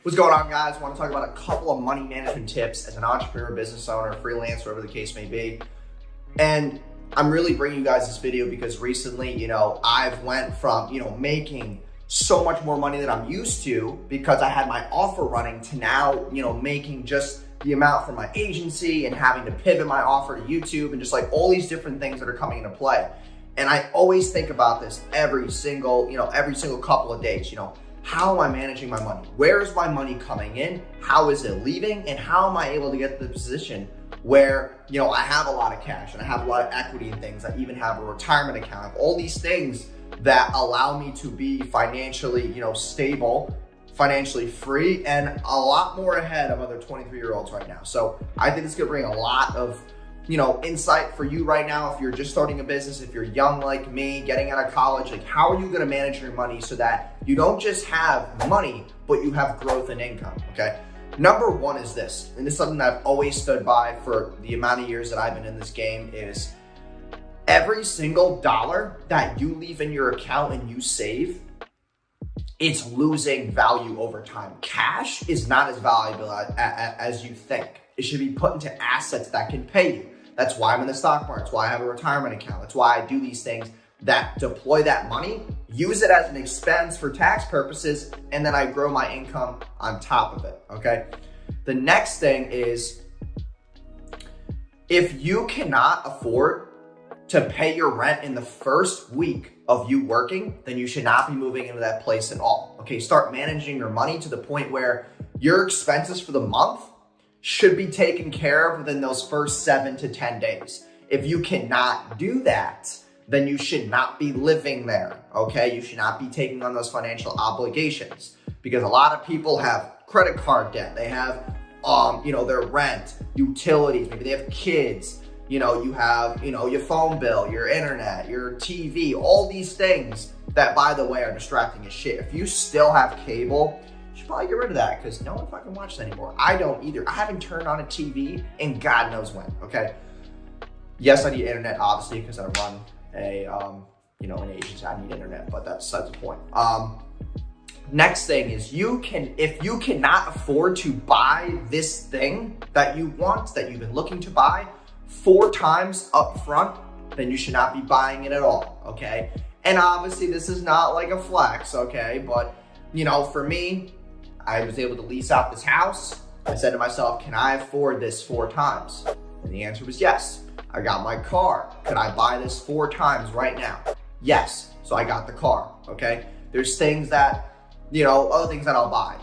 What's going on, guys? I want to talk about a couple of money management tips as an entrepreneur, business owner, freelancer, whatever the case may be. And I'm really bringing you guys this video because recently, I've went from, making so much more money than I'm used to because I had my offer running to now, making just the amount from my agency and having to pivot my offer to YouTube and just like all these different things that are coming into play. And I always think about this every single couple of days, how am I managing my money? Where is my money coming in? How is it leaving? And how am I able to get to the position where, I have a lot of cash and I have a lot of equity in things. I even have a retirement account. I have all these things that allow me to be financially, stable, financially free, and a lot more ahead of other 23-year-olds right now. So I think it's gonna bring a lot of insight for you right now. If you're just starting a business, if you're young like me, getting out of college, like how are you gonna manage your money so that you don't just have money, but you have growth and income, okay? Number one is this, and this is something that I've always stood by for the amount of years that I've been in this game, is every single dollar that you leave in your account and you save, it's losing value over time. Cash is not as valuable as you think. It should be put into assets that can pay you. That's why I'm in the stock market. That's why I have a retirement account. That's why I do these things that deploy that money, use it as an expense for tax purposes, and then I grow my income on top of it, okay? The next thing is, if you cannot afford to pay your rent in the first week of you working, then you should not be moving into that place at all, okay? Start managing your money to the point where your expenses for the month should be taken care of within those first 7 to 10 days. If you cannot do that, then you should not be living there, okay? You should not be taking on those financial obligations because a lot of people have credit card debt. They have, their rent, utilities, maybe they have kids, you have, your phone bill, your internet, your TV, all these things that, by the way, are distracting as shit. If you still have cable, you should probably get rid of that because no one fucking watches that anymore. I don't either. I haven't turned on a TV in God knows when, okay? Yes, I need internet, obviously, because I run an agency. I need internet, but that's the point. Next thing is if you cannot afford to buy this thing that you want, that you've been looking to buy 4 times up front, then you should not be buying it at all, okay? And obviously this is not like a flex, okay? But, for me, I was able to lease out this house. I said to myself, can I afford this 4 times? And the answer was yes. I got my car. Could I buy this 4 times right now? Yes. So I got the car, okay? There's things that, other things that I'll buy.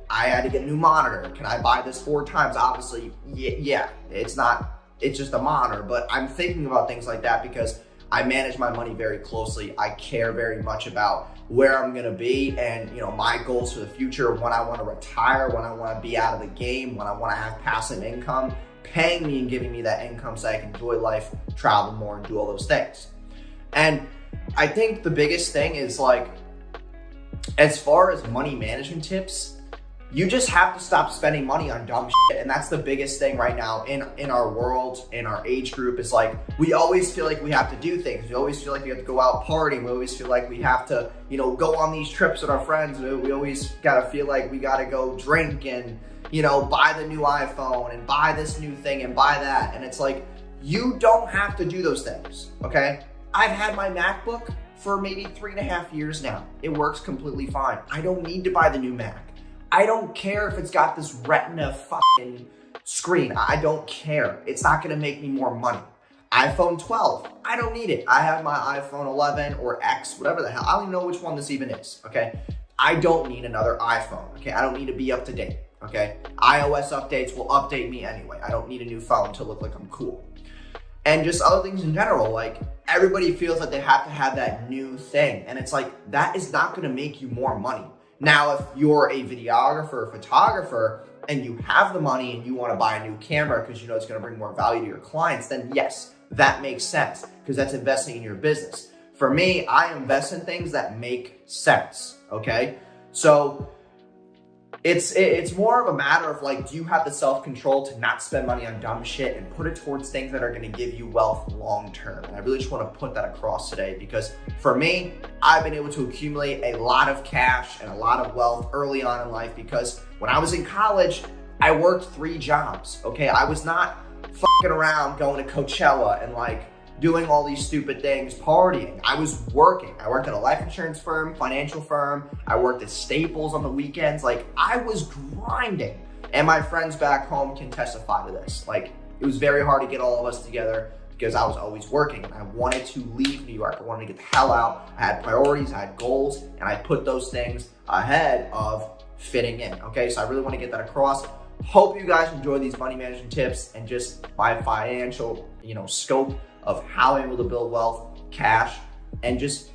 I had to get a new monitor. Can I buy this 4 times? Obviously, yeah. It's just a monitor, but I'm thinking about things like that because I manage my money very closely. I care very much about where I'm gonna be and my goals for the future, when I wanna retire, when I wanna be out of the game, when I wanna have passive income, paying me and giving me that income so I can enjoy life, travel more, and do all those things. And I think the biggest thing is as far as money management tips, you just have to stop spending money on dumb shit. And that's the biggest thing right now in our world, in our age group, is we always feel like we have to do things. We always feel like we have to go out partying. We always feel like we have to, go on these trips with our friends. We always gotta feel like we gotta go drink and, buy the new iPhone and buy this new thing and buy that. And it's you don't have to do those things, okay? I've had my MacBook for maybe 3.5 years now. It works completely fine. I don't need to buy the new Mac. I don't care if it's got this Retina fucking screen. I don't care. It's not gonna make me more money. iPhone 12, I don't need it. I have my iPhone 11 or X, whatever the hell. I don't even know which one this even is, okay? I don't need another iPhone, okay? I don't need to be up to date, okay? iOS updates will update me anyway. I don't need a new phone to look like I'm cool. And just other things in general, everybody feels like they have to have that new thing. And it's that is not gonna make you more money. Now, if you're a videographer or photographer and you have the money and you want to buy a new camera because it's going to bring more value to your clients, then yes, that makes sense because that's investing in your business. For me, I invest in things that make sense, okay? So it's more of a matter of like, do you have the self-control to not spend money on dumb shit and put it towards things that are going to give you wealth long term? And I really just want to put that across today, because for me, I've been able to accumulate a lot of cash and a lot of wealth early on in life, because when I was in college, I worked 3 jobs. Okay, I was not fucking around going to Coachella and like doing all these stupid things, partying. I was working. I worked at a life insurance firm, financial firm. I worked at Staples on the weekends. Like, I was grinding. And my friends back home can testify to this. Like, it was very hard to get all of us together because I was always working and I wanted to leave New York. I wanted to get the hell out. I had priorities, I had goals, and I put those things ahead of fitting in. Okay, so I really want to get that across. Hope you guys enjoy these money management tips and just my financial, scope of how I'm able to build wealth, cash, and just,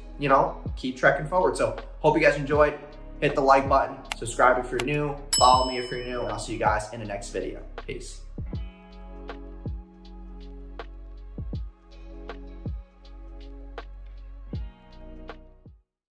keep trekking forward. So hope you guys enjoyed. Hit the like button, subscribe if you're new, follow me if you're new, and I'll see you guys in the next video. Peace.